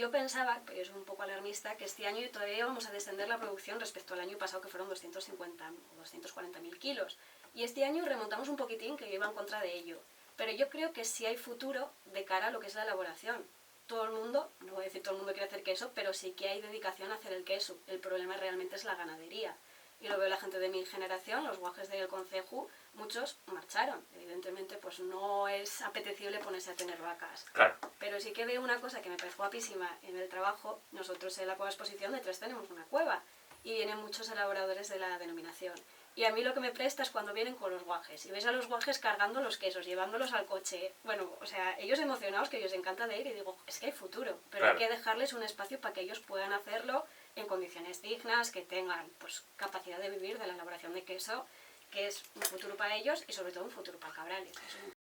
yo pensaba, pero yo soy un poco alarmista, que este año todavía íbamos a descender la producción respecto al año pasado, que fueron 250 o 240.000 kilos. Y este año remontamos un poquitín, que yo iba en contra de ello. Pero yo creo que sí hay futuro de cara a lo que es la elaboración. Todo el mundo, no voy a decir todo el mundo quiere hacer queso, pero sí que hay dedicación a hacer el queso. El problema realmente es la ganadería. Y lo veo la gente de mi generación, los guajes del concejo, muchos marcharon. Evidentemente, pues no es apetecible ponerse a tener vacas. Claro. Pero sí que veo una cosa que me parece guapísima en el trabajo. Nosotros en la Cueva Exposición detrás tenemos una cueva y vienen muchos elaboradores de la denominación. Y a mí lo que me presta es cuando vienen con los guajes. Y ves a los guajes cargando los quesos, llevándolos al coche. Bueno, o sea, ellos emocionados, que ellos encanta de ir, y digo, es que hay futuro. Pero claro, hay que dejarles un espacio para que ellos puedan hacerlo en condiciones dignas, que tengan pues capacidad de vivir de la elaboración de queso, que es un futuro para ellos y sobre todo un futuro para Cabrales. Es un